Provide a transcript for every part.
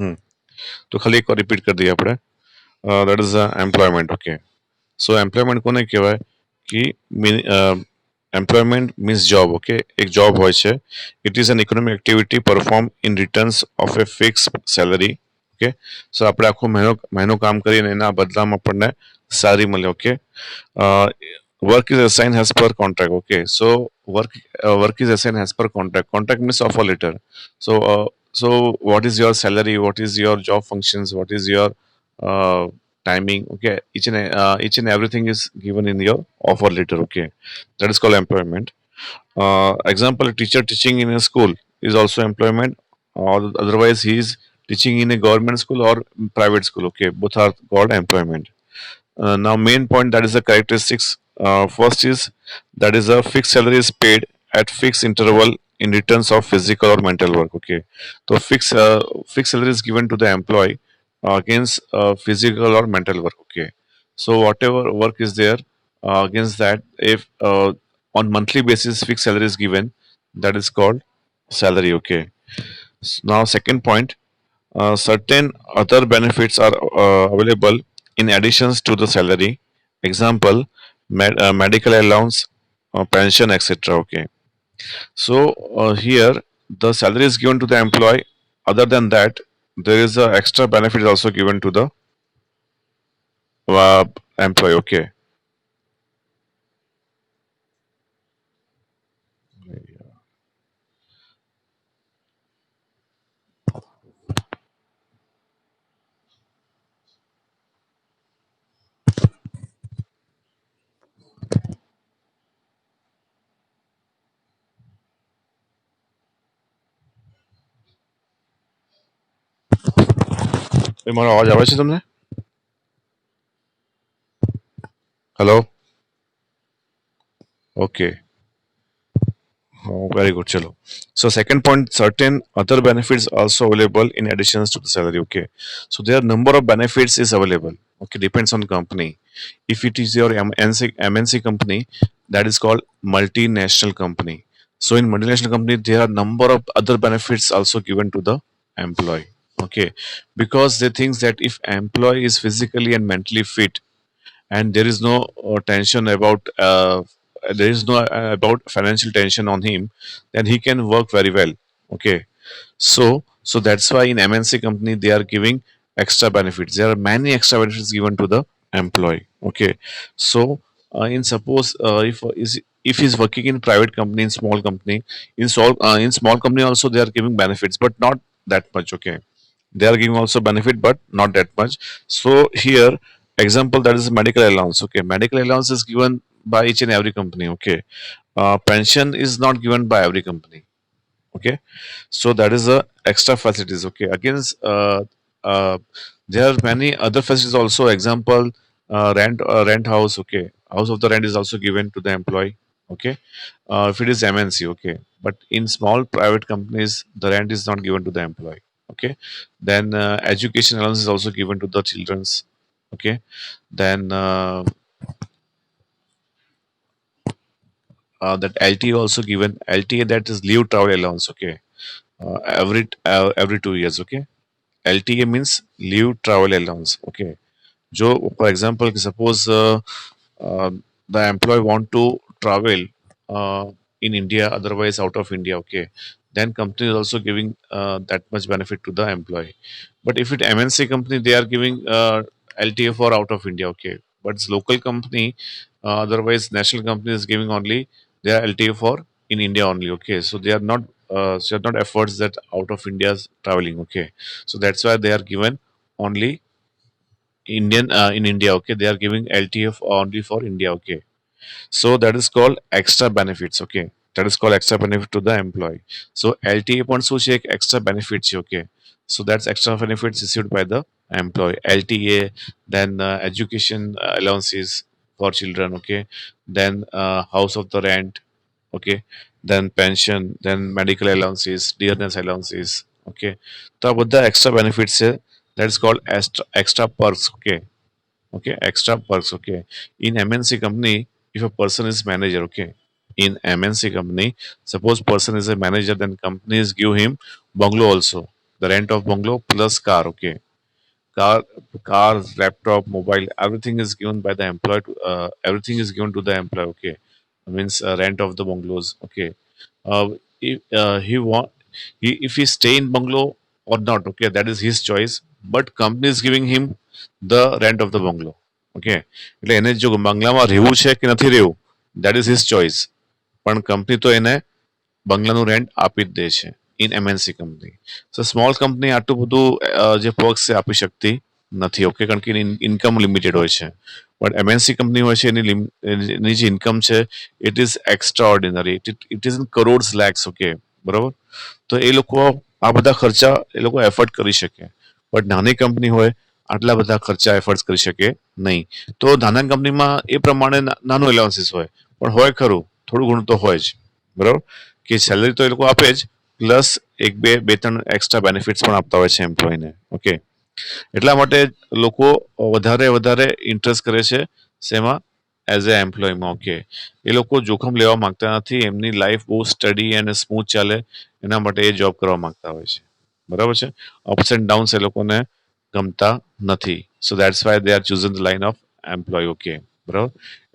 हम्म तो खाली एक रिपीट कर दिया આપણે that is employment. Okay, so employment કોને કહેવાય कि employment means job. Okay, એક job હોય છે. It is an economic activity performed in returns of a fixed salary. Okay, so આપણે આખો મહિનો મહિનો કામ કરીને એના બદલામાં આપણને salary મળે. Okay, uh, work is assigned as per contract. Okay, so work is assigned as per contract. Contract means offer letter. So what is your salary, what is your job functions, what is your uh, timing. Okay, each and everything is given in your offer letter. Okay, that is called employment. Example, a teacher teaching in a school is also employment, or otherwise he is teaching in a government school or private school. Okay, both are called employment. Now, main point, that is the characteristics. First is that is a fixed salary is paid at fixed interval in returns of physical or mental work. Okay, so fixed salary is given to the employee against physical or mental work. Okay, so whatever work is there against that, if on monthly basis fixed salary is given, that is called salary. Okay. Now, second point, certain other benefits are available in additions to the salary. Example, medical allowance, pension, etc. Okay. So here the salary is given to the employee. Other than that, there is a extra benefit also given to the employee. Okay. એ મારો અવાજ આવે છે તમને? Hello. Okay. Oh, very good, chalo. So second point, certain other benefits also available in additions to the salary. Okay, so there are number of benefits is available. Okay, depends on company. If it is your MNC company, that is called multinational company. So in multinational company, there are number of other benefits also given to the employee. Okay, because they think that if employee is physically and mentally fit, and there is no tension about there is no about financial tension on him, then he can work very well. Okay, so that's why in MNC company they are giving extra benefits. There are many extra benefits given to the employee. Okay, so in suppose if he's working in private company, in small company, in small company also they are giving benefits, but not that much. Okay, they are giving also benefit but not that much. So here, example, that is medical allowance. Okay, medical allowance is given by each and every company. Okay, pension is not given by every company. Okay, so that is the extra facilities. Okay, against uh, there are many other facilities also. Example, rent house. Okay, house of the rent is also given to the employee. Okay, if it is MNC. Okay, but in small private companies the rent is not given to the employee. Okay, then education allowance is also given to the children's. Okay, then that LTA also given. LTA, that is leave travel allowance. Okay, every 2 years. Okay, LTA means leave travel allowance. Okay, जो for example suppose uh, the employee want to travel uh, in India, otherwise out of India. Okay, then company is also giving that much benefit to the employee. But if it MNC company, they are giving LTA for out of India. Okay, but it's local company, otherwise national company is giving only their LTA for in India only. Okay, so they are not efforts that out of India's traveling. Okay, so that's why they are given only Indian in India. Okay, they are giving LTF only for India. Okay, so that is called extra benefits. Okay, that is called extra benefit to the employee. So LTA પણ શું છે? Extra benefits છે. Okay, so that's extra benefits received by the employee. LTA, then education allowances for children. Okay, then house of the rent. Okay, then pension, then medical allowances, dearness allowances. Okay, તો આ બધા extra benefits છે. That's called extra perks. Okay, okay, extra perks. Okay, in MNC company, if a person is manager. Okay, in MNC company, suppose person is a manager, then companies give him bungalow also. The rent of bungalow plus car. Okay, car, cars, laptop, mobile, everything is given by the employer. Everything is given to the employer. Okay, means rent of the bungalows. Okay, if he want, if he stay in bungalow or not. Okay, that is his choice. But company is giving him the rent of the bungalow. Okay, એટલે એને જો બંગલામાં રહેવું છે કે નથી રહેવું, that is his choice. પણ કંપની તો એને બંગલાનું રેન્ટ આપી જ દે છે in MNC company. So small company આટલું બધું જે પર્ક્સ છે આપી શકતી નથી. ઓકે, કારણ કે એની ઇન્કમ લિમિટેડ હોય છે. પણ એમએનસી કંપની હોય છે એની જે ઇન્કમ છે it is extraordinary, it is in crores lakhs. Okay, બરાબર. તો એ લોકો આ બધા ખર્ચા એ લોકો એફર્ટ કરી શકે. બટ નાની કંપની હોય આટલા બધા ખર્ચા એફર્ટ કરી શકે નહીં. તો નાના કંપનીમાં એ પ્રમાણે નાનું એલાઉન્સીસ હોય, પણ હોય ખરું, થોડું ઘણું તો હોય જ. બરાબર, કે સેલરી તો એ લોકો આપે જ, પ્લસ એક બે ત્રણ એક્સ્ટ્રા બેનિફિટ્સ પણ આપતા હોય છે એમ્પ્લોયને. ઓકે, એટલા માટે લોકો વધારે ઇન્ટરેસ્ટ કરે છે શેમાં? As a એમ્પ્લોયમાં. ઓકે, એ લોકો જોખમ લેવા માંગતા નથી, એમની લાઈફ બહુ સ્ટડી અને સ્મૂથ ચાલે એના માટે એ જોબ કરવા માંગતા હોય છે. બરાબર છે. અપ્સ એન્ડ ડાઉન્સ એ લોકોને ગમતા નથી. So that's why they are chosen the line of employ. Okay, બરાબર.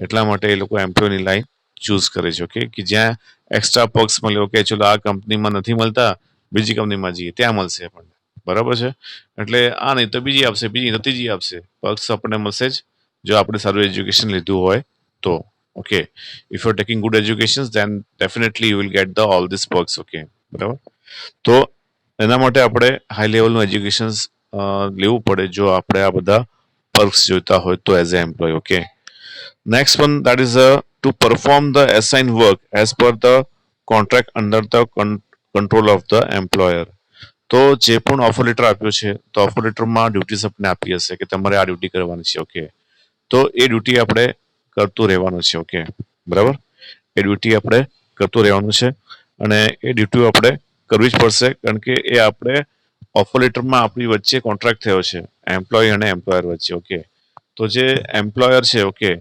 એટલા માટે એ લોકો એમ્પ્લોયની લાઈન ચૂઝ કરે છે. ઓકે, કે જ્યાં એક્સ્ટ્રા પર્ક્સ મળે. ઓકે, ચલો આ કંપનીમાં નથી મળતા, બીજી કંપનીમાં જઈએ, ત્યાં મળશે આપણને. બરાબર છે. એટલે આ નહીં તો બીજી આપશે, બીજી તો ત્રીજી આપશે. પર્ક્સ આપણને મળશે જ જો આપણે સારું એજ્યુકેશન લીધું હોય તો. Okay, if you are taking good education then definitely you will get the all this perks. Okay, બરાબર. તો એના માટે આપણે હાઈ લેવલનું એજ્યુકેશન લેવું પડે જો આપણે આ બધા પર્ક્સ જોઈતા હોય તો as a employ. Okay, next one, that is to perform the assigned work as per the contract under the control of the employer. તો જે પણ ઓફર લેટર આપ્યો છે તો ઓફર લેટરમાં ડ્યુટીઝ આપણે આપી હશે કે તમારે આ ડ્યુટી કરવાની છે. ઓકે, તો એ ડ્યુટી આપણે કરતું રહેવાનું છે. ઓકે, બરાબર. એ ડ્યુટી આપણે કરતું રહેવાનું છે અને એ ડ્યુટી આપણે કરવી જ પડશે, કારણ કે એ આપણે ઓફર લેટરમાં આપણી વચ્ચે કોન્ટ્રાક્ટ થયો છે એમ્પ્લોય અને એમ્પ્લોયર વચ્ચે. ઓકે, તો જે એમ્પ્લોયર છે, ઓકે,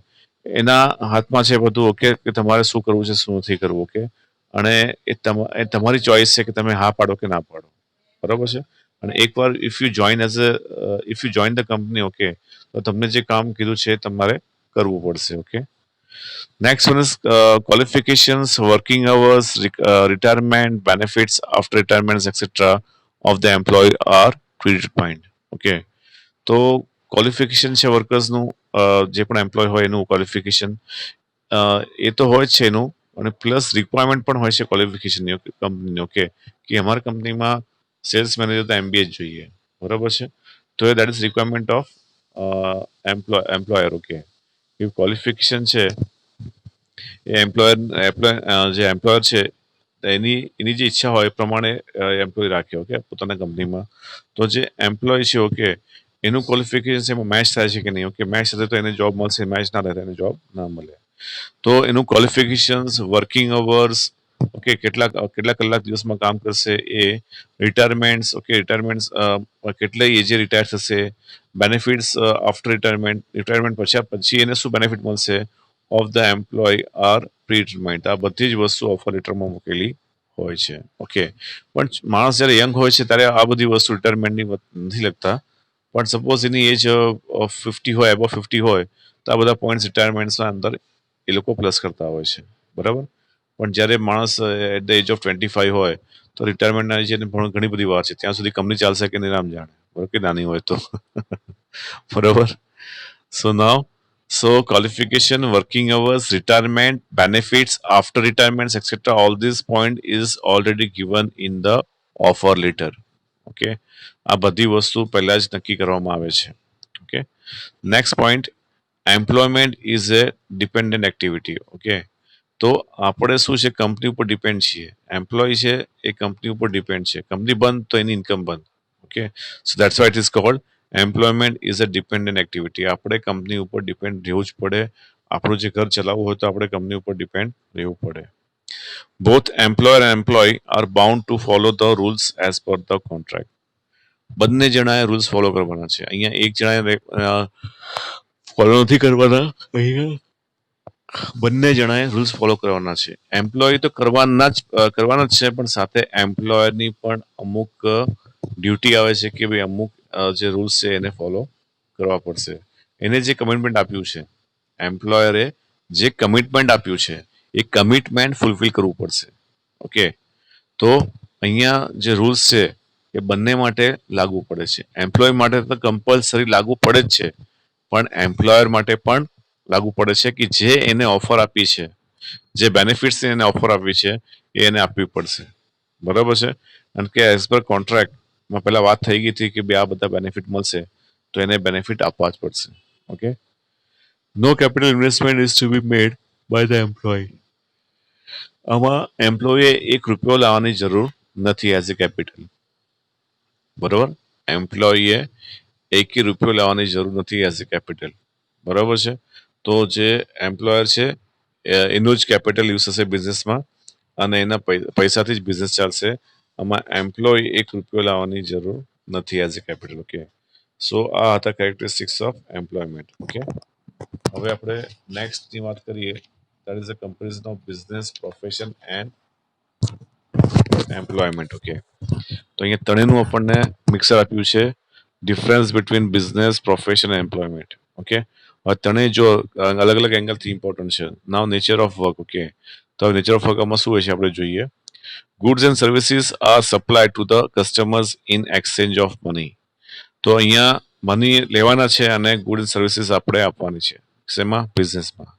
એના હાથમાં છે બધું. ઓકે, કે તમારે શું કરવું છે શું નથી કરવું. ઓકે, અને એ તમારી ચોઈસ છે કે તમે હા પાડો કે ના પાડો. બરાબર છે. અને એકવાર if you join as a if you join the company, okay, તો તમને જે કામ કીધું છે તમારે કરવું પડશે. Okay, next one is qualifications, working hours, retirement benefits after retirement etcetera of the employ are predetermined. Okay, તો ક્વોલિફિકેશન છે વર્કર્સનું, જે પણ એમ્પ્લોય હોય એનું ક્વોલિફિકેશન એ તો હોય જ છે એનું, અને પ્લસ રિક્વાયરમેન્ટ પણ હોય છે ક્વોલિફિકેશનની કંપનીની. ઓકે, કે અમારી કંપનીમાં સેલ્સ મેનેજર તો એમબીએ જ જોઈએ. બરાબર છે. તો એ that is requirement of employer. Okay, એ ક્વોલિફિકેશન છે એ જે એમ્પ્લોયર છે એની જે ઈચ્છા હોય એ પ્રમાણે એમ્પ્લોય રાખે. ઓકે, પોતાના કંપનીમાં. તો જે એમ્પ્લોય છે, ઓકે, એનું ક્વોલિફિકેશન એમાં મેચ થાય છે કે નહીં. ઓકે, મેચ થશે તો એને જોબ મળશે, મેચ ના થાય તો એને જોબ ના મળે. તો એનું ક્વોલિફિકેશન્સ, વર્કિંગ અવર્સ, ઓકે, કેટલા કેટલા કલાક દિવસમાં કામ કરશે એ, રિટાયરમેન્ટ્સ, ઓકે, રિટાયરમેન્ટ્સ કેટલા એજે રિટાયર થશે, બેનિફિટ્સ આફ્ટર રિટાયરમેન્ટ પછી એને શું બેનિફિટ મળશે ઓફ ધ એમ્પ્લોય આર પ્રીડિટરમાઇન્ડ. આ બધી જ વસ્તુ ઓફર લેટરમાં મૂકેલી હોય છે. ઓકે, પણ માણસ જ્યારે યંગ હોય છે ત્યારે આ બધી વસ્તુ રિટાયરમેન્ટની નથી લગતા. પણ સપોઝ એની એજ 50 હોય, એબો 50 હોય, તો આ બધા પોઈન્ટ્સ રિટાયરમેન્ટ્સના અંદર એ લોકો પ્લસ કરતા હોય છે. બરાબર. પણ જ્યારે માણસ એટ ધ એજ ઓફ 25 હોય તો રિટાયરમેન્ટના એજ ઘણી બધી વાર છે, ત્યાં સુધી કંપની ચાલશે કે નહીં રામ જાણે. બરાબર, કે નાની હોય તો. બરાબર. સો નાવ, so qualification, working hours, retirement benefits after retirement etc, all this point is already given in the offer letter. Okay, આ બધી વસ્તુ પહેલા જ નક્કી કરવામાં આવે છે. Okay, next point, employment is A dependent activity. Okay, તો આપણે શું છે કંપની ઉપર ડિપેન્ડ છીએ. એમ્પ્લોય છે એ કંપની ઉપર ડિપેન્ડ છે, કંપની બંધ તો એની ઇન્કમ બંધ. Okay, so that's Y it is called employment is a dependent activity. આપણે કંપની ઉપર ડિપેન્ડ રહેવું જ પડે. આપણું જે ઘર ચલાવવું હોય તો આપણે કંપની ઉપર ડિપેન્ડ રહેવું પડે. Both employer and employ are bound to follow the rules as per the contract. બંને જણાએ રૂલ્સ ફોલો કરવાના છે. અહીંયા એક જણાએ ફોલો નથી કરવાના, અહીંયા બંને જણાએ રૂલ્સ ફોલો કરવાના છે. એમ્પ્લોય તો કરવાના જ છે, પણ સાથે એમ્પ્લોયરની પણ અમુક ડ્યુટી આવે છે કે ભાઈ અમુક જે રૂલ્સ છે એને ફોલો કરવા પડશે. એને જે કમિટમેન્ટ આપ્યું છે, એમ્પ્લોયરે જે કમિટમેન્ટ આપ્યું છે એ કમિટમેન્ટ ફૂલફિલ કરવું પડશે. ઓકે, તો અહીંયા જે રૂલ્સ છે એ બંને માટે લાગુ પડે છે. એમ્પ્લોય માટે તો કમ્પલસરી લાગુ પડે જ છે, પણ એમ્પ્લોયર માટે પણ લાગુ પડે છે કે જે એને ઓફર આપી છે, જે બેનિફિટ્સ એને ઓફર આપી છે એ એને આપવી પડશે. બરાબર છે? કારણ કે એઝ પર કોન્ટ્રાક્ટમાં પહેલા વાત થઈ ગઈ હતી કે બે આ બધા બેનિફિટ મળશે, તો એને બેનિફિટ આપવા જ પડશે. Okay, no capital investment is to be made by the employ. આમાં એમ્પ્લોયે એક રૂપિયો લાવવાની જરૂર નથી એઝ એ કેપિટલ. બરોબર, એમ્પ્લોયે એકે રૂપિયો લાવવાની જરૂર નથી એઝ એ કેપિટલ. બરાબર છે? તો જે એમ્પ્લોયર છે એનું જ કેપિટલ યુઝ થશે બિઝનેસમાં, અને એના પૈસાથી જ બિઝનેસ ચાલશે. આમાં એમ્પ્લોય એક રૂપિયો લાવવાની જરૂર નથી એઝ એ કેપિટલ. ઓકે, સો આ હતા કેરેક્ટરિસ્ટિક્સ ઓફ એમ્પ્લોયમેન્ટ. ઓકે, હવે આપણે નેક્સ્ટની વાત કરીએ. That is a comparison of business, profession and employment. Okay, તો અહીંયા ત્રણેયનું આપણને મિક્સર આપ્યું છે, difference between business, profession and employment. Okay, હવે ત્રણેય જો અલગ અલગ એંગલથી ઇમ્પોર્ટન્ટ છે. Now nature of work. Okay, તો નેચર ઓફ વર્કમાં શું હોય છે આપણે જોઈએ. Goods and services are supply to the customers in exchange of money. તો અહીંયા મની લેવાના છે અને ગુડ એન્ડ સર્વિસીસ આપણે આપવાની છે. શેમાં? બિઝનેસમાં.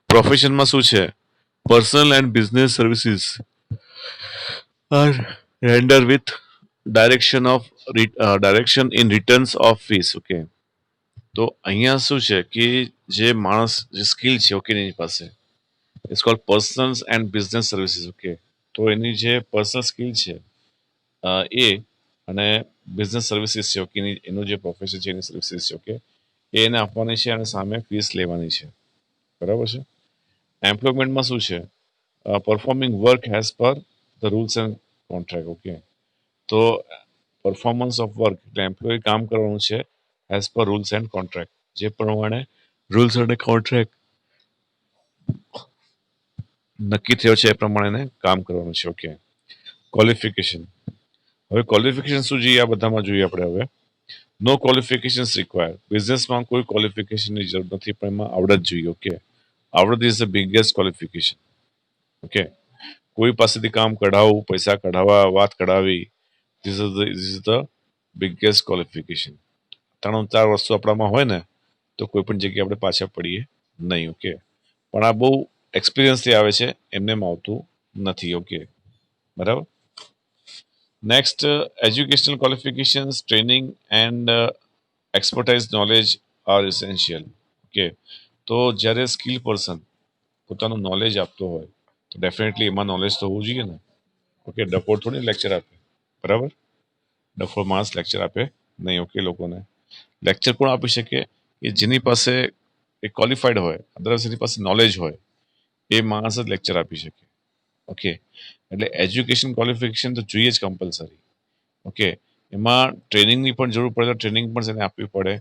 પ્રોફેશનમાં શું છે? Personal and business services are render with direction in returns of fees. Okay, તો અહીંયા શું છે કે જે માણસ જે સ્કિલ છે, ઓકે, એની પાસે it's called personal and business services. Okay, તો એની જે પર્સનલ સ્કિલ છે એ અને બિઝનેસ સર્વિસીસ છે, ઓકે, એનું જે પ્રોફેશન છે એની સર્વિસીસ છે, ઓકે, એ એને આપવાની છે અને સામે ફીસ લેવાની છે. બરાબર છે? એમ્પ્લોયમેન્ટમાં શું છે? Performing work has per the rules and contract. Okay, તો પરફોર્મન્સ ઓફ વર્ક એટલે એમ્પ્લોય કામ કરવાનું છે as per rules and contract. જે પ્રમાણે રૂલ્સ અને કોન્ટ્રાક્ટ નક્કી થયો છે એ પ્રમાણે કામ કરવાનું છે. Okay, qualification. હવે ક્વોલિફિકેશન શું જોઈએ? આ બધામાં જોઈએ આપણે હવે. નો ક્વોલિફિકેશન રિક્વાયર. બિઝનેસમાં કોઈ ક્વોલિફિકેશનની જરૂર નથી, પણ એમાં આવડત જોઈએ. ઓકે, આવડત is the biggest qualification. Okay, કોઈ પાસેથી કામ કઢાવવું, પૈસા કઢાવવા, વાત કઢાવી, this is the biggest qualification. ત્રણ ચાર વસ્તુ આપણામાં હોય ને તો કોઈ પણ જગ્યાએ આપણે પાછા પડીએ નહીં. ઓકે, પણ આ બહુ એક્સપિરિયન્સથી આવે છે, એમને આવતું નથી. ઓકે, બરાબર. Next, educational qualifications, training and expertise knowledge are essential. Okay, તો જ્યારે સ્કિલ પર્સન પોતાનું નોલેજ આપતો હોય તો ડેફિનેટલી એમાં નોલેજ તો હોવું જોઈએ ને. ઓકે, ડફોડ થોડી લેક્ચર આપે. બરાબર, ડફોડ માણસ લેક્ચર આપે નહીં. ઓકે, લોકોને લેક્ચર કોણ આપી શકે? કે જેની પાસે એ ક્વોલિફાઈડ હોય, અદરવાઇઝ એની પાસે નોલેજ હોય, એ માણસ જ લેક્ચર આપી શકે. ઓકે, એટલે એજ્યુકેશન ક્વોલિફિકેશન તો જોઈએ જ કમ્પલસરી. ઓકે, એમાં ટ્રેનિંગની પણ જરૂર પડે તો ટ્રેનિંગ પણ એને આપવી પડે.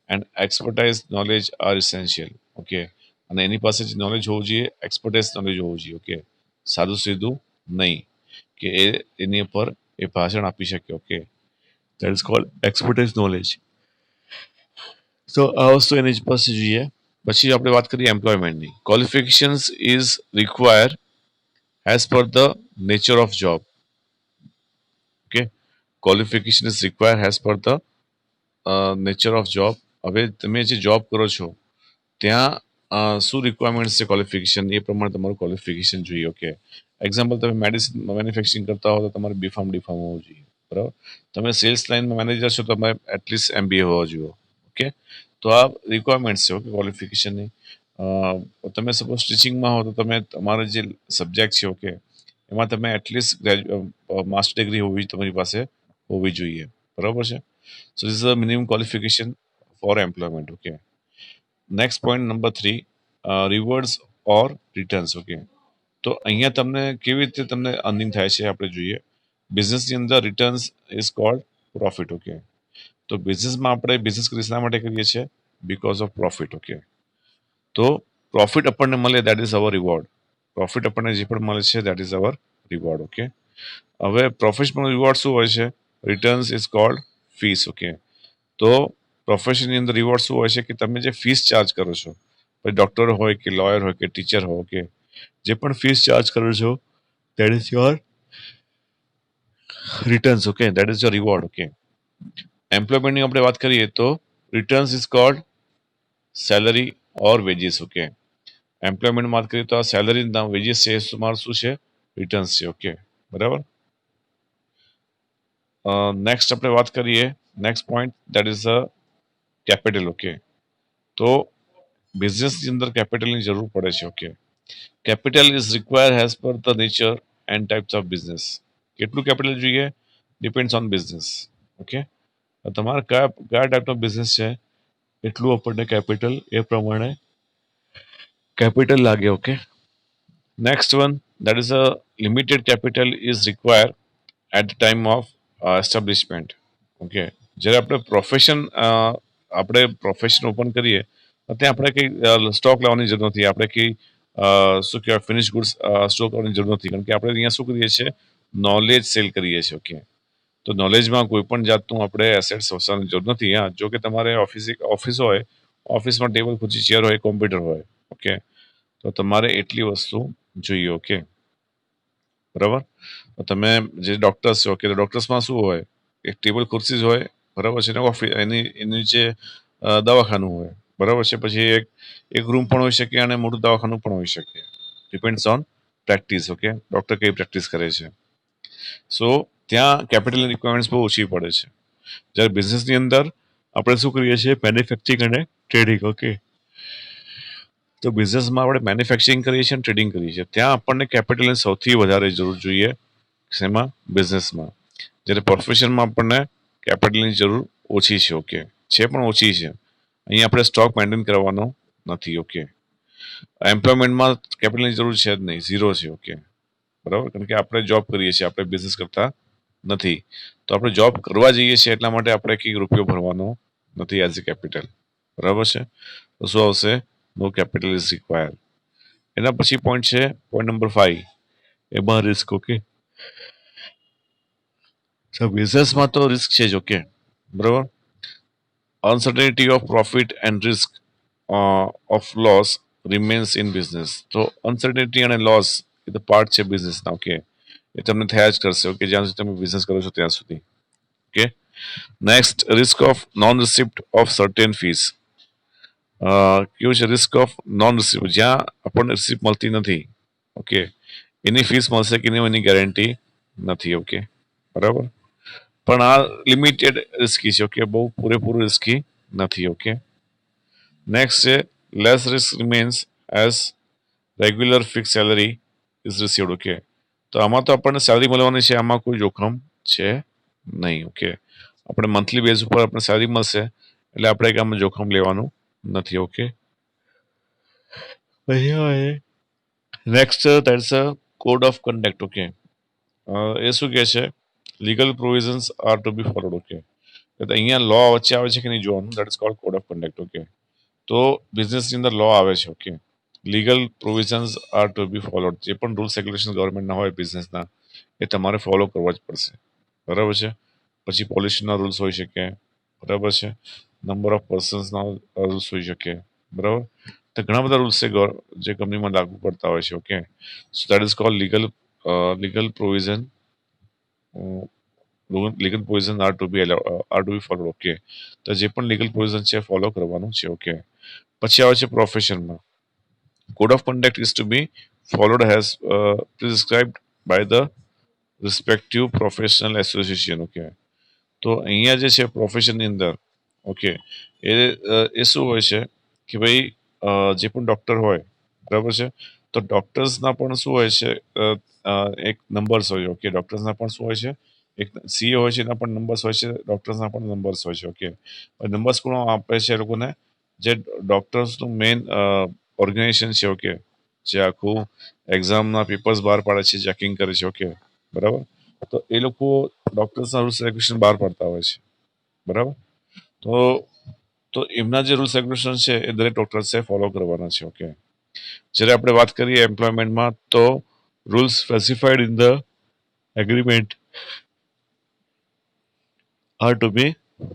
And expertise knowledge are essential. Okay, અને એની પાસે જે નોલેજ હોવું જોઈએ, એક્સપર્ટાઇઝ નોલેજ હોવું જોઈએ. ઓકે, સાદું સીધું નહીં કે એની ઉપર એ ભાષણ આપી શકે. Okay, that is cold expertise knowledge. તો આ વસ્તુ એની જ પાસે જોઈએ. પછી આપણે વાત કરીએ એમ્પ્લોયમેન્ટની. Qualifications is require as per the nature of job. Okay, qualification is require as per the nature of job. હવે તમે જે જોબ કરો છો ત્યાં શું રિક્વાયરમેન્ટ છે ક્વોલિફિકેશન, એ પ્રમાણે તમારું ક્વોલિફિકેશન જોઈએ. ઓકે, એક્ઝામ્પલ, તમે મેડિસિન મેન્યુફેક્ચરિંગ કરતા હો તો તમારે બીફાર્મ ડીફાર્મ હોવું જોઈએ. બરાબર, તમે સેલ્સ લાઇનમાં મેનેજર છો તો તમે એટલીસ્ટ MBA હોવા જોઈએ. ઓકે, તો આ રિક્વાયરમેન્ટ છે. ઓકે, ક્વોલિફિકેશનની. તમે સપોઝ ટીચિંગમાં હો તો તમે તમારો જે સબ્જેક્ટ છે, ઓકે, એમાં તમે એટલીસ્ટ માસ્ટર ડિગ્રી હોવી તમારી પાસે હોવી જોઈએ. બરાબર છે? So this is the minimum qualification for employment. Okay, next point number 3, rewards or returns. Okay, તો અહીંયા તમને કેવી રીતે તમને અર્નિંગ થાય છે આપણે જોઈએ. બિઝનેસની અંદર returns is cold profit. Okay, તો બિઝનેસમાં આપણે બિઝનેસ કરી શા માટે કરીએ છીએ? Because of profit. ઓકે, તો પ્રોફિટ આપણને મળે, that is our reward. Profit આપણને જે પણ મળે છે that is our reward. Okay, હવે પ્રોફેશનલ રિવોર્ડ શું હોય છે? Returns is cold fees. Okay, તો પ્રોફેશનની અંદર રિવોર્ડ શું હોય છે કે તમે જે ફીસ ચાર્જ કરો છો, પછી ડોક્ટર હોય કે લોયર હોય કે ટીચર હોય કે જે પણ ફીસ ચાર્જ કરો છો, that is your returns. Okay, that is your reward. Okay, એમ્પ્લોયમેન્ટની આપણે વાત કરીએ તો returns is called salary or wages. Okay, employment વાત કરીએ તો આ સેલરી ના વેજીસ છે, તમારું શું છે, રિટર્ન્સ છે. ઓકે, બરાબર. નેક્સ્ટ આપણે વાત કરીએ, next point that is capital. Okay, તો બિઝનેસની અંદર કેપિટલની જરૂર પડે છે. Okay, capital is require as per the nature and types of business. કેટલું કેપિટલ જોઈએ, ડિપેન્ડ્સ ઓન બિઝનેસ. ઓકે, તમારે કયા કયા ટાઈપનો બિઝનેસ છે એટલું આપણને કેપિટલ એ પ્રમાણે કેપિટલ લાગે. Okay, next one that is a limited capital is require at the time of establishment. Okay, જ્યારે આપણે પ્રોફેશન ઓપન કરીએ તો ત્યાં આપણે કંઈ સ્ટોક લાવવાની જરૂર નથી, આપણે કંઈ શું કહેવાય ફિનિશ ગુડ્સ સ્ટોક કરવાની જરૂર નથી, કારણ કે આપણે અહીંયા શું કરીએ છીએ, નોલેજ સેલ કરીએ છીએ. ઓકે, તો નોલેજમાં કોઈ પણ જાતનું આપણે એસેટ્સ વસાવવાની જરૂર નથી. હા, જો કે તમારે ઓફિસ હોય, ઓફિસમાં ટેબલ ખુરશી ચેર હોય, કોમ્પ્યુટર હોય. ઓકે, તો તમારે એટલી વસ્તુ જોઈએ. ઓકે, બરાબર. તો તમે જે ડોક્ટર્સ છો, ઓકે, તો ડોક્ટર્સમાં શું હોય, એક ટેબલ ખુરશી જ હોય, બરાબર છે, ને ઓફિસ એની નીચે દવાખાનું હોય, બરાબર છે, પછી એક રૂમ પણ હોઈ શકે અને મોટું દવાખાનું પણ હોઈ શકે, depends on practice. Okay, doctor કઈ પ્રેક્ટિસ કરે છે. સો ત્યાં કેપિટલની રિક્વાયરમેન્ટ્સ બહુ ઓછી પડે છે. જ્યારે બિઝનેસની અંદર આપણે શું કરીએ છીએ, મેન્યુફેક્ચરિંગ અને ટ્રેડિંગ. ઓકે, તો બિઝનેસમાં આપણે મેન્યુફેક્ચરિંગ કરીએ છીએ અને ટ્રેડિંગ કરીએ છીએ, ત્યાં આપણને કેપિટલની સૌથી વધારે જરૂર જોઈએ. શેમાં, બિઝનેસમાં. જ્યારે પ્રોફેશનમાં આપણને કેપિટલની જરૂર ઓછી છે. ઓકે, છે પણ ઓછી છે. અહીંયા આપણે સ્ટોક મેન્ટેન કરવાનો નથી. ઓકે, એમ્પ્લોયમેન્ટમાં કેપિટલની જરૂર છે જ નહીં, ઝીરો છે. ઓકે, બરાબર, કારણ કે આપણે જોબ કરીએ છીએ, આપણે બિઝનેસ કરતા નથી. તો આપણે જોબ કરવા જઈએ છીએ એટલા માટે આપણે કંઈક રૂપિયો ભરવાનો નથી એઝ એ કેપિટલ. બરાબર છે, તો શું આવશે, નો કેપિટલ ઇઝ રિક્વાયર. એના પછી પોઈન્ટ છે, પોઈન્ટ નંબર 5, એમાં રિસ્ક. ઓકે, બિઝનેસમાં તો રિસ્ક છે જ. ઓકે, બરાબર. Uncertainty of profit and risk of loss remains in business. તો અનસર્ટેનિટી અને લોસ એ તો પાર્ટ છે બિઝનેસના. ઓકે, એ તમને થયા જ કરશે. ઓકે, જ્યાં સુધી તમે બિઝનેસ કરો છો ત્યાં સુધી. Okay, next, risk of non receipt of certain fees. કેવું છે, રિસ્ક ઓફ નોન રિસિપ્ટ, જ્યાં આપણને રિસિપ્ટ મળતી નથી. ઓકે, એની ફીસ મળશે કે નહીં એની ગેરંટી નથી. ઓકે, બરાબર, પણ આ લિમિટેડ રિસ્કી છે. ઓકે, બહુ પૂરેપૂરું રિસ્કી નથી. ઓકે, નેક્સ્ટ છે, less risk remains as regular fix salary is received. Okay, તો આમાં તો આપણને સેલરી મળવાની છે, આમાં કોઈ જોખમ છે નહીં. ઓકે, આપણે મંથલી બેઝ ઉપર આપણે સેલરી મળશે એટલે આપણે કે આમાં જોખમ લેવાનું નથી. Okay, next that's a code of conduct. Okay, એ શું કહે છે, legal provisions are to be followed. Okay, તો અહીંયા લો વચ્ચે આવે છે કે નહીં જોવાનું, that is called code of conduct. Okay, તો બિઝનેસની અંદર લો આવે છે. Okay, legal provisions are to be followed, જે પણ રૂલ્સ રેગ્યુલેશન ગવર્મેન્ટના હોય બિઝનેસના એ તમારે ફોલો કરવા જ પડશે. બરાબર છે, પછી પોલ્યુશનના રૂલ્સ હોઈ શકે. બરાબર છે, નંબર ઓફ પર્સન્સના રૂલ્સ હોઈ શકે. બરાબર, તો ઘણા બધા રૂલ્સ છે જે કંપનીમાં લાગુ પડતા હોય છે. Okay, so that is called legal provision. Legal provision are to be followed. Okay, તો જે પણ લીગલ પ્રોવિઝન છે ફોલો કરવાનું છે. ઓકે, પછી આવે છે પ્રોફેશનમાં. Code of conduct is to be followed has prescribed by the respective professional association. Okay, તો અહીંયા જે છે પ્રોફેશનની અંદર, ઓકે, એ શું હોય છે કે ભાઈ જે પણ ડૉક્ટર હોય, બરાબર છે, તો ડૉક્ટર્સના પણ શું હોય છે, એક નંબર્સ હોય. ઓકે, ડૉક્ટર્સના પણ શું હોય છે, એક સીએ હોય છે, એના પણ નંબર્સ હોય છે, ડૉક્ટર્સના પણ નંબર્સ હોય છે. ઓકે, નંબર્સ કોણ આપે છે એ લોકોને, જે ડૉક્ટર્સનું મેઇન ઓર્ગેનાઇઝેશન છે. ઓકે, જે આખું એક્ઝામના પેપર્સ બહાર પાડે છે, ચેકિંગ કરે છે. ઓકે, બરાબર, તો એ લોકો ડૉક્ટર્સના રૂલ્સ રેગ્યુલેશન બહાર પાડતા હોય છે. બરાબર, તો તો એમના જે રૂલ્સ રેગ્યુલેશન છે એ દરેક ડૉક્ટર્સે ફોલો કરવાના છે. ઓકે, જ્યારે આપણે વાત કરીએ એમ્પ્લોયમેન્ટમાં, તો rules specified in the agreement are to be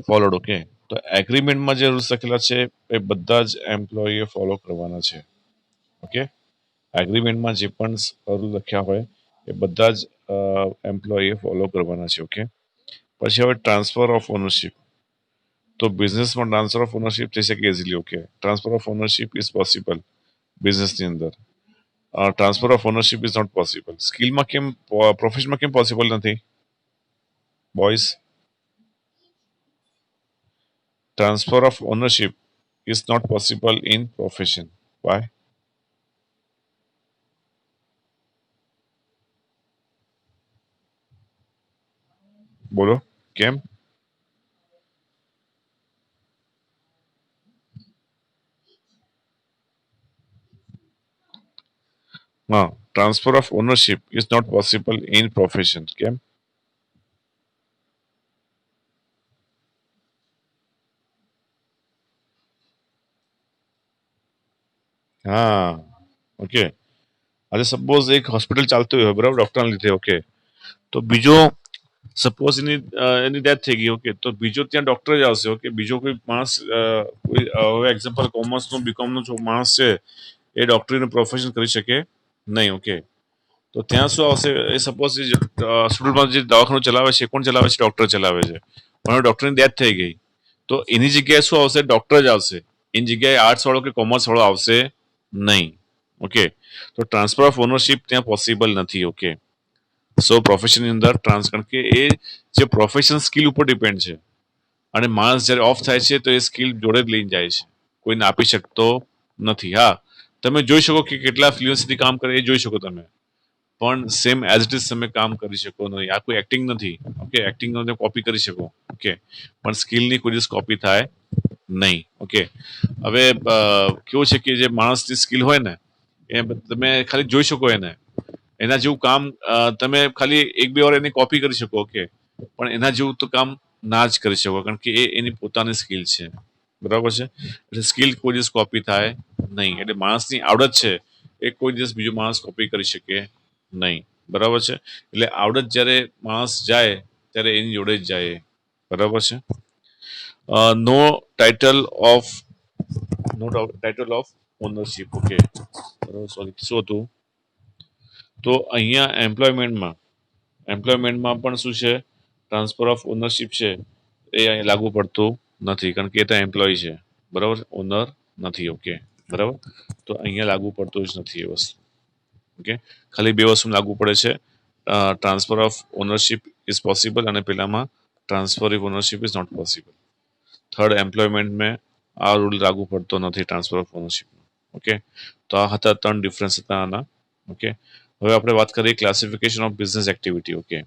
followed. Okay, તો એગ્રીમેન્ટમાં જે રૂલ્સ લખેલા છે એ બધા જ એમ્પ્લોયીએ ફોલો કરવાના છે. ઓકે, એગ્રીમેન્ટમાં જે પણ રૂલ લખ્યા હોય એ બધા જ એમ્પ્લોયીએ ફોલો કરવાના છે. ઓકે, પછી હવે ટ્રાન્સફર ઓફ ઓનરશિપ. તો બિઝનેસમાં ટ્રાન્સફર ઓફ ઓનરશિપ થઈ શકે easily. Okay, transfer of ownership is possible બિઝનેસની અંદર. Transfer of ownership is not possible. સ્કિલમાં કેમ, પ્રોફેશનમાં કેમ પોસિબલ નથી boys? Transfer of ownership is not possible in profession. Why? બોલો કેમ? હા, transfer of ownership is not possible in profession. કેમ? હા, ઓકે. આજે સપોઝ એક હોસ્પિટલ ચાલતું હોય બરાબર, ડોક્ટરના લીધે. ઓકે, તો બીજો સપોઝ એની ડેથ થઈ ગઈ. ઓકે, તો બીજો ત્યાં ડોક્ટર જ આવશે. ઓકે, બીજો કોઈ માણસ, કોઈ હવે એક્ઝામ્પલ કોમર્સનું બીકોમનું જો માણસ છે એ ડોક્ટરીનું પ્રોફેશન કરી શકે નહીં. ઓકે, તો ત્યાં શું આવશે? એ સપોઝ હોસ્પિટલમાં જે દવાખાનું ચલાવે છે એ કોણ ચલાવે છે? ડોક્ટર ચલાવે છે. પણ હવે ડોક્ટરની ડેથ થઈ ગઈ તો એની જગ્યાએ શું આવશે? ડોક્ટર જ આવશે. એની જગ્યાએ આર્ટ્સ વાળો કે કોમર્સ વાળો આવશે નહીં. ઓકે, તો ટ્રાન્સફર ઓફ ઓનરશિપ ત્યાં પોસિબલ નથી. ઓકે, સો પ્રોફેશનની અંદર કારણ કે એ જે પ્રોફેશન સ્કિલ ઉપર ડિપેન્ડ છે અને માણસ જ્યારે ઓફ થાય છે તો એ સ્કિલ જોડે જ લઈને જાય છે, કોઈને આપી શકતો નથી. હા, તમે જોઈ શકો કે કેટલા ફ્લુઅન્સીથી કામ કરે એ જોઈ શકો તમે, પણ સેમ એઝ ઇટ ઇઝ તમે કામ કરી શકો નહીં. આ કોઈ એક્ટિંગ નથી. ઓકે, એક્ટિંગ તમે કોપી કરી શકો. ઓકે, પણ સ્કિલની કોઈ દિવસ કોપી થાય નહીં. ઓકે, હવે કેવું છે કે જે માણસની સ્કિલ હોય ને એ તમે ખાલી જોઈ શકો એને, એના જેવું કામ તમે ખાલી એક બે વાર એની કોપી કરી શકો. ઓકે, પણ એના જેવું તો કામ ના જ કરી શકો કારણ કે એ એની પોતાની સ્કિલ છે. બરાબર છે? એટલે સ્કિલ કોઈ દિવસ કોપી થાય નહીં. એટલે માણસની આવડત છે એ કોઈ દિવસ બીજો માણસ કોપી કરી શકે નહીં. બરાબર છે? એટલે આવડત જ્યારે માણસ જાય ત્યારે એની જોડે જ જાય. બરાબર છે? No title of no title of ownership. Okay, બરાબર. સોરી, શું હતું? તો અહીંયા એમ્પ્લોયમેન્ટમાં પણ શું છે? ટ્રાન્સફર ઓફ ઓનરશિપ છે એ અહીં લાગુ પડતું નથી કારણ કે એ તો એમ્પ્લોય છે. બરાબર, ઓનર નથી. ઓકે, બરાબર. તો અહીંયા લાગુ પડતું જ નથી એ વસ્તુ. ઓકે, ખાલી બે વસ્તુ લાગુ પડે છે. Transfer of ownership is possible અને પેલામાં transfer of ownership is not possible. Third employment में આ રૂલ લાગુ પડતો નથી ટ્રાન્સફર ઓફ ઓનરશિપ. ઓકે, તો આ હતા ત્રણ ડિફરન્સ હતા આના. ઓકે, હવે આપણે વાત કરીએ classification of business activity. Okay,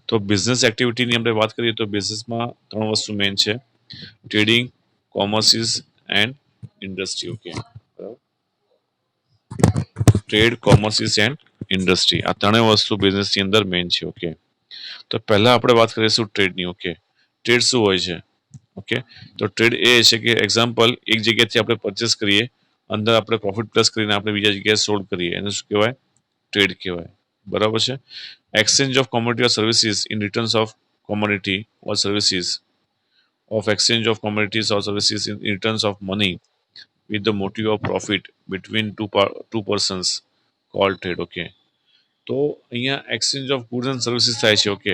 તો બિઝનેસ એક્ટિવિટીની આપણે વાત કરીએ તો બિઝનેસમાં ત્રણ વસ્તુ મેઇન છે: trading, commerces and industry. Okay, trade, commerces and industry, આ ત્રણેય વસ્તુ બિઝનેસની અંદર મેઇન છે. ઓકે, તો પહેલા આપણે વાત કરીશું ટ્રેડની. ઓકે, ટ્રેડ શું હોય છે? ઓકે, તો ટ્રેડ એ છે કે એક્ઝામ્પલ એક જગ્યાએથી આપણે પરચેસ કરીએ, અંદર આપણે પ્રોફિટ પ્લસ કરીને આપણે બીજા જગ્યાએ સોલ્ડ કરીએ, એને શું કહેવાય? ટ્રેડ કહેવાય. બરાબર છે? Exchange of commodity or services in returns of commodity or services, of exchange of commodities or services in returns of money with the motive of profit between two persons called trade. Okay, તો અહીંયા exchange of goods and services થાય છે. Okay,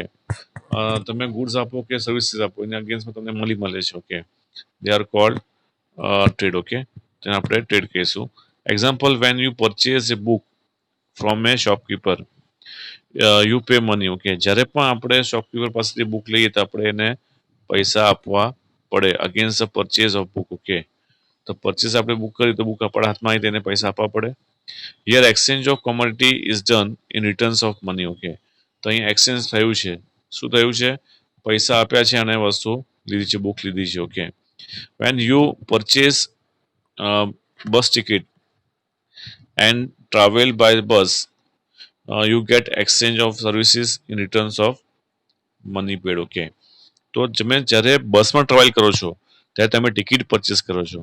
તમે goods આપો કે services આપો એના અગેન્સ્ટમાં તમને મળે છે. Okay, they are cold trade. Okay, તેને આપણે ટ્રેડ કહીશું. Example, van you purchase A book from A shopkeeper you pay money. Okay, જ્યારે પણ આપણે શોપકીપર પાસેથી બુક લઈએ તો આપણે એને પૈસા આપવા પડે against the purchase of book. Okay, તો પરચેઝ આપણે બુક કરી તો બુક આપણા હાથમાં આવી તેને પૈસા આપવા પડે. Here exchange of commodity is done in returns of money. Okay, તો અહીંયા એક્સચેન્જ થયું છે. શું થયું છે? પૈસા આપ્યા છે અને વસ્તુ લીધી છે, બુક લીધી છે. Okay, when you purchase bus ticket and travel by bus you get exchange of services in returns of money paid. Okay, તો તમે જ્યારે બસમાં ટ્રાવેલ કરો છો ત્યારે તમે ટિકિટ પરચેસ કરો છો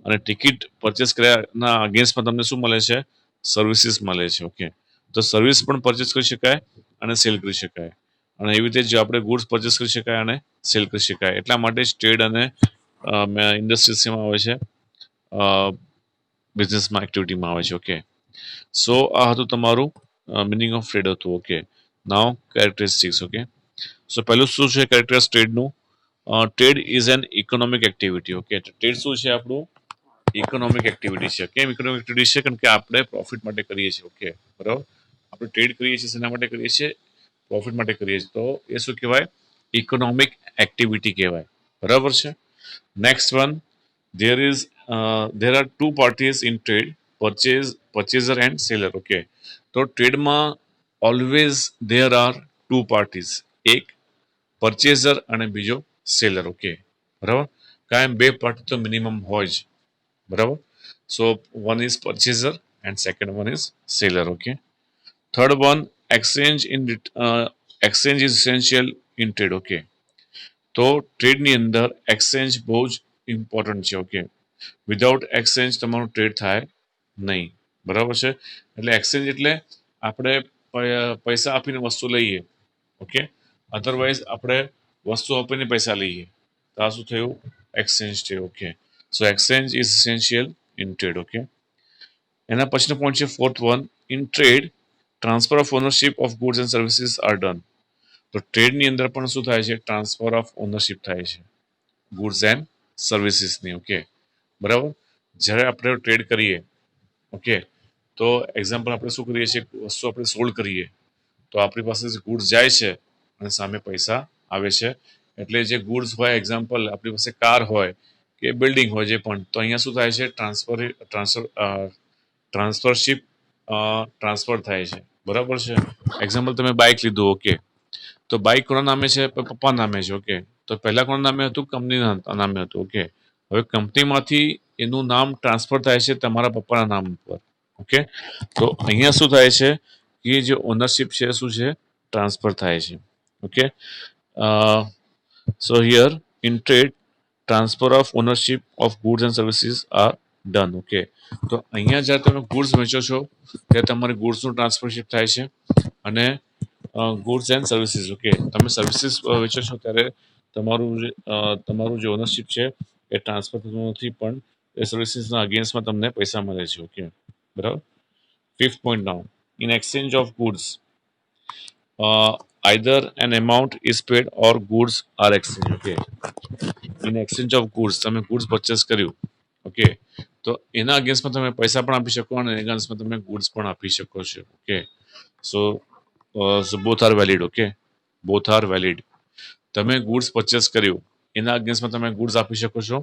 અને ટિકિટ પરચેસ કર્યાના અગેન્સ્ટમાં તમને શું મળે છે? સર્વિસીસ મળે છે. ઓકે, તો સર્વિસ પણ પરચેસ કરી શકાય અને સેલ કરી શકાય. અને એવી રીતે જ આપણે ગુડ્સ પરચેસ કરી શકાય અને સેલ કરી શકાય. એટલા માટે જ ટ્રેડ અને ઇન્ડસ્ટ્રીઝમાં આવે છે, બિઝનેસમાં એક્ટિવિટીમાં આવે છે. ઓકે, સો આ હતું તમારું મિનિંગ ઓફ ટ્રેડ હતું. Okay, now characteristics. Okay, so પહેલું શું છે કેરેક્ટર્સ ટ્રેડનું? Trade is an economic activity. Okay, trade શું છે આપણું? ઇકોનોમિક એક્ટિવિટી છે. કેમ ઇકોનોમિક એક્ટિવિટી છે? કારણ કે આપણે પ્રોફિટ માટે કરીએ છીએ. ઓકે, બરાબર. આપણે ટ્રેડ કરીએ છીએ શેના માટે કરીએ છીએ? પ્રોફિટ માટે કરીએ છીએ. તો એ શું કહેવાય? ઇકોનોમિક એક્ટિવિટી કહેવાય. બરાબર છે. Next one, there are two parties in trade, purchaser and seller. Okay, તો ટ્રેડમાં always there are two parties, એક પરચેઝર અને બીજો સેલર. ઓકે, બરાબર. કાયમ બે પાર્ટી તો મિનિમમ હોય જ. બરાબર. So one is purchaser and second one is seller. Okay, third one, exchange is essential in trade. Okay, તો ટ્રેડની અંદર એક્સચેન્જ બહુ જ ઇમ્પોર્ટન્ટ છે. ઓકે, વિધાઉટ એક્સચેન્જ તમારું ટ્રેડ થાય નહીં. બરાબર છે. એટલે એક્સચેન્જ એટલે આપણે પૈસા આપીને વસ્તુ લઈએ. ઓકે, અધરવાઇઝ આપણે વસ્તુ આપીને પૈસા લઈએ તો આ શું થયું? એક્સચેન્જ થયું. Okay, so exchange is essential in trade. Okay, એના પછીનો પોઈન્ટ છે fourth one, in trade transfer of ownership of goods and services are done. તો ટ્રેડની અંદર પણ શું થાય છે? ટ્રાન્સફર ઓફ ઓનરશિપ થાય છે ગુડ્સ એન્ડ સર્વિસીસની. ઓકે, બરાબર. જ્યારે આપણે ટ્રેડ કરીએ, ઓકે, તો એક્ઝામ્પલ આપણે શું કરીએ છીએ? વસ્તુ આપણે સોલ્ડ કરીએ તો આપણી પાસે જે ગુડ્સ જાય છે અને સામે પૈસા આવે છે. એટલે જે ગુડ્સ હોય, એક્ઝામ્પલ આપણી પાસે કાર હોય કે બિલ્ડિંગ હોય, જે પણ, તો અહીંયા શું થાય છે? ટ્રાન્સફરશીપ ટ્રાન્સફર થાય છે. બરાબર છે. એક્ઝામ્પલ તમે બાઇક લીધું. ઓકે, તો બાઇક કોના નામે છે? પપ્પા નામે છે. ઓકે, તો પહેલા કોના નામે હતું? કંપનીના નામે હતું. ઓકે, હવે કંપનીમાંથી એનું નામ ટ્રાન્સફર થાય છે તમારા પપ્પાના નામ પર. ઓકે, તો અહીંયા શું થાય છે કે જે ઓનરશિપ છે શું છે? ટ્રાન્સફર થાય છે. Okay, so here in trade transfer of ownership of goods and services are done. Okay, તો અહીંયા જ્યારે તમે ગુડ્સ વેચો છો ત્યારે તમારે ગુડ્સનું ટ્રાન્સફરશિપ થાય છે અને ગુડ્સ એન્ડ સર્વિસીસ. ઓકે, તમે સર્વિસીસ વેચો છો ત્યારે તમારું જે ઓનરશિપ છે એ ટ્રાન્સફર થતું નથી, પણ એ સર્વિસીસના અગેન્સ્ટમાં તમને પૈસા મળે છે. ઓકે, બરાબર. Fifth point now, in exchange of goods, either an amount is paid or goods are exchanged. Okay, in exchange of goods, તમે goods purchase કર્યું. ઓકે, તો એના અગેન્સ્ટમાં તમે પૈસા પણ આપી શકો અને એના અગેન્સ્ટમાં તમે goods પણ આપી શકો છો. Okay, so both are valid. Okay, both are valid. તમે goods purchase કર્યું, એના અગેન્સ્ટમાં તમે goods આપી શકો છો,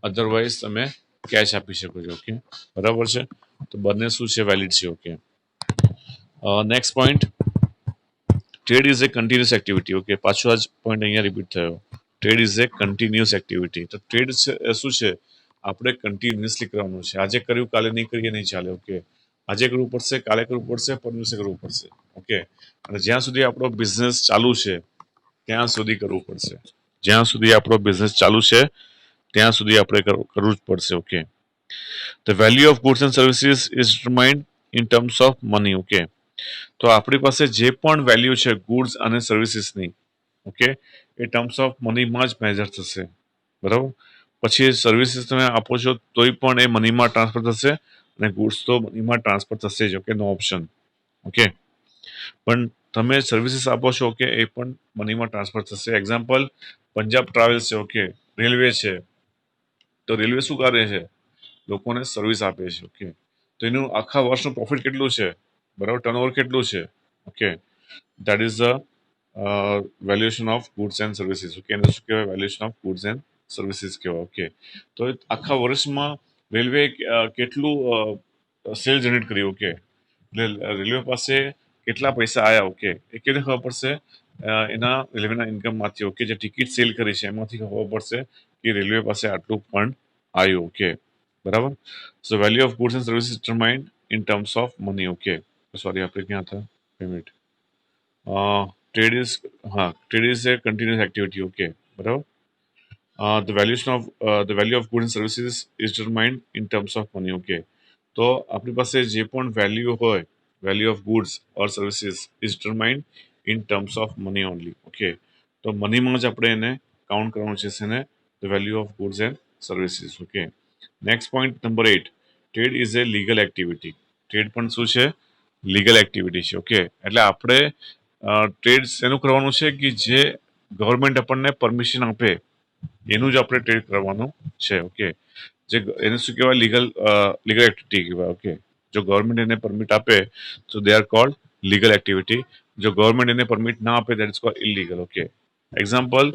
અધરવાઇઝ તમે કેશ આપી શકો છો. ઓકે, બરાબર છે. તો બંને શું છે? વેલિડ છે. Okay, next point, trade is a continuous activity. Okay, પાછો આ જ પોઈન્ટ અહીંયા રિપીટ થયો. Trade is a continuous activity. તો ટ્રેડ શું છે? આપણે કન્ટિન્યુઅસલી કરવાનું છે. આજે કર્યું કાલે નહીં કરીએ નહીં ચાલે. ઓકે, આજે કરવું પડશે, કાલે કરવું પડશે, પરમ દિવસે કરવું પડશે. ઓકે, અને જ્યાં સુધી આપણો બિઝનેસ ચાલુ છે ત્યાં સુધી કરવું પડશે. જ્યાં સુધી આપણો બિઝનેસ ચાલુ છે ત્યાં સુધી આપણે કરવું જ પડશે. Okay, the value of goods and services is determined in terms of money. Okay, તો આપણી પાસે જે પણ વેલ્યુ છે ગુડ્સ અને સર્વિસીસની, ઓકે, એ ટર્મ્સ ઓફ મનીમાં જ મેજર થશે. બરાબર. પછી સર્વિસીસ તમે આપો છો તોય પણ એ મનીમાં ટ્રાન્સફર થશે અને ગુડ્સ તો મનીમાં ટ્રાન્સફર થશે જ. ઓકે, નો ઓપ્શન. ઓકે, પણ તમે સર્વિસીસ આપો છો, ઓકે, એ પણ મનીમાં ટ્રાન્સફર થશે. એક્ઝામ્પલ, પંજાબ ટ્રાવેલ્સ છે. ઓકે, રેલવે છે. તો રેલવે શું કરે છે? લોકોને સર્વિસ આપે છે. ઓકે, તો એનું આખા વર્ષનું પ્રોફિટ કેટલું છે? બરાબર, ટર્નઓવર કેટલું છે? Okay, that is the valuation of goods and services. Okay, એને શું કહેવાય? Valuation of goods and services કહેવાય. ઓકે, તો આખા વર્ષમાં રેલવે કેટલું સેલ જનરેટ કર્યું? ઓકે, એટલે રેલવે પાસે કેટલા પૈસા આવ્યા? ઓકે, એ કેવી ખબર પડશે? એના રેલવેના ઇન્કમમાંથી. ઓકે, જે ટિકિટ સેલ કરી છે એમાંથી ખબર પડશે કે રેલવે પાસે આટલું ફંડ આવ્યું. ઓકે, બરાબર. So value of goods and services determined in terms of money. Okay, sorry, આપણે ક્યાં હતા? પેમેન્ટ. ટ્રેડ ઇઝ, હા, trade is a continuous activity. Okay, બરાબર. The value of goods and services is determined in terms of money. Okay, તો આપણી પાસે જે પણ વેલ્યુ હોય, value of goods or services is determined in terms of money only. Okay, તો મનીમાં જ આપણે એને કાઉન્ટ કરવાનું છે એને the value of goods and services. Okay, next point number 8, trade is A legal activity. Trade પણ શું છે? લીગલ એક્ટિવિટી છે. ઓકે, એટલે આપણે ટ્રેડ શેનું કરવાનું છે કે જે ગવર્મેન્ટ આપણને પરમિશન આપે એનું જ આપણે ટ્રેડ કરવાનું છે. ઓકે, જે એને શું કહેવાય? લીગલ એક્ટિવિટી કહેવાય. ઓકે, જો ગવર્મેન્ટ એને પરમિટ આપે તો દે આર કોલ્ડ લીગલ એક્ટિવિટી. જો ગવર્મેન્ટ એને પરમિટ ના આપે that is cold illegal. Okay, example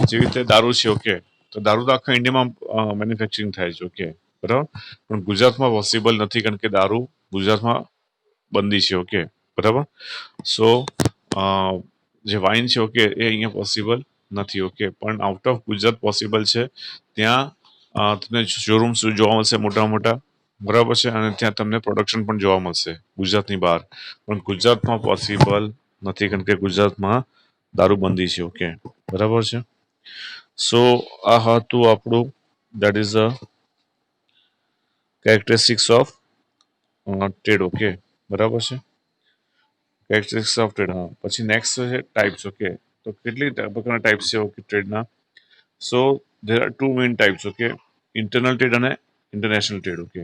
જેવી રીતે દારૂ છે. ઓકે, તો દારૂ તો આખા ઇન્ડિયામાં મેન્યુફેક્ચરિંગ થાય છે. ઓકે, બરાબર, પણ ગુજરાતમાં પોસિબલ નથી કારણ કે દારૂ ગુજરાતમાં બંધી છે. ઓકે, બરાબર. સો જે વાઇન છે, ઓકે, એ અહીંયા પોસિબલ નથી. ઓકે, પણ આઉટ ઓફ ગુજરાત પોસિબલ છે. ત્યાં તમને શોરૂમ્સ જોવા મળશે મોટા મોટા, બરાબર છે, અને ત્યાં તમને પ્રોડક્શન પણ જોવા મળશે ગુજરાતની બહાર. પણ ગુજરાતમાં પોસિબલ નથી કારણ કે ગુજરાતમાં દારૂબંધી છે. ઓકે, બરાબર છે. સો આ હતું આપણું that is a characteristics of trade. Okay, બરાબર છે. Characteristics of trade. હા, પછી નેક્સ્ટ છે ટાઈપ્સ. ઓકે, તો કેટલી પ્રકારના ટાઈપ્સ છે ઓકે ટ્રેડના? So there are two main types. Okay, internal trade અને ઇન્ટરનેશનલ ટ્રેડ. ઓકે,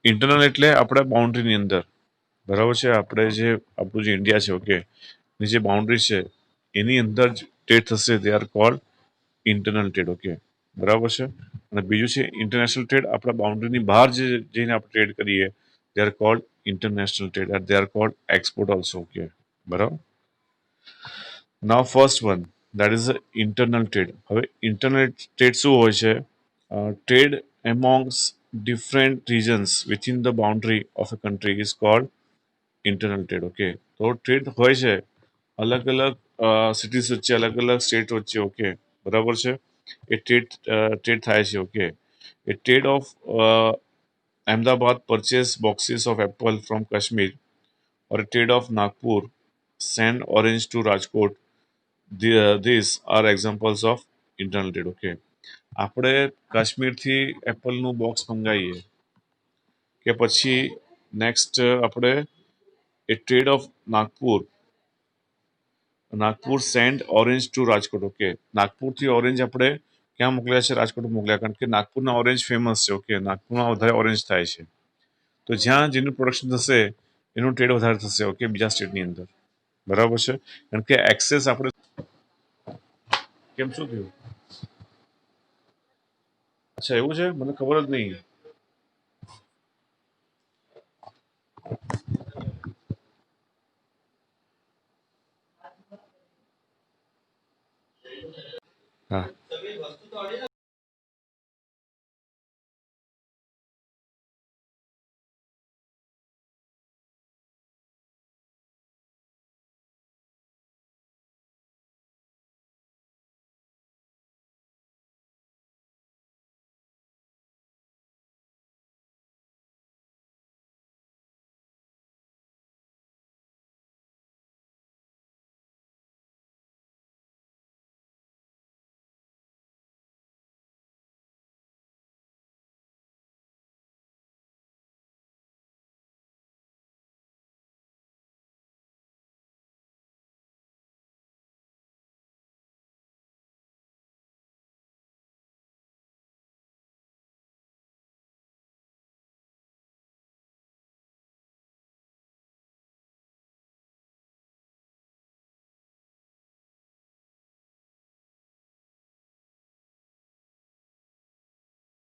ઇન્ટરનલ એટલે આપણા બાઉન્ડ્રીની અંદર, બરાબર છે, આપણે જે આપણું જે ઇન્ડિયા છે, ઓકે, ની જે બાઉન્ડ્રી છે એની અંદર જ ટ્રેડ થશે દે are cold internal trade. Okay, બરાબર છે. અને બીજું છે ઇન્ટરનેશનલ ટ્રેડ, આપણા બાઉન્ડ્રીની બહાર જે જઈને આપણે ટ્રેડ કરીએ they are called international trade and they are called export also. Okay, બરાબર. Now first one that is internal trade. હવે ઇન્ટરનલ ટ્રેડ શું હોય છે? Trade amongst different regions within the boundary of a country is called internal trade. Okay, તો trade હોય છે અલગ અલગ સિટીઝ વચ્ચે, અલગ અલગ સ્ટેટ વચ્ચે. ઓકે, બરાબર છે. એ ટ્રેડ થાય છે. Okay, A trade of Ahmedabad purchase boxes of apple from Kashmir, or a trade of Nagpur send orange to Rajkot. These are examples of internal trade. Okay, આપણે કાશ્મીરથી એપલનું box મંગાવીએ કે પછી next આપણે એ trade of Nagpur send orange to Rajkot. Okay, નાગપુરથી orange આપણે ક્યાં મોકલ્યા છે? રાજકોટ મોકલ્યા, કારણ કે નાગપુરના ઓરેન્જ ફેમસ છે. ઓકે, નાગપુરમાં વધારે ઓરેન્જ થાય છે. તો જ્યાં જેનું પ્રોડક્શન થશે એનું ટ્રેડ વધારે થશે. ઓકે, બીજા સ્ટેટની અંદર, બરાબર છે, કારણ કે એક્સેસ આપણે કેમ શું થયું? અચ્છા, એવું છે, મને ખબર જ નહીં. હા,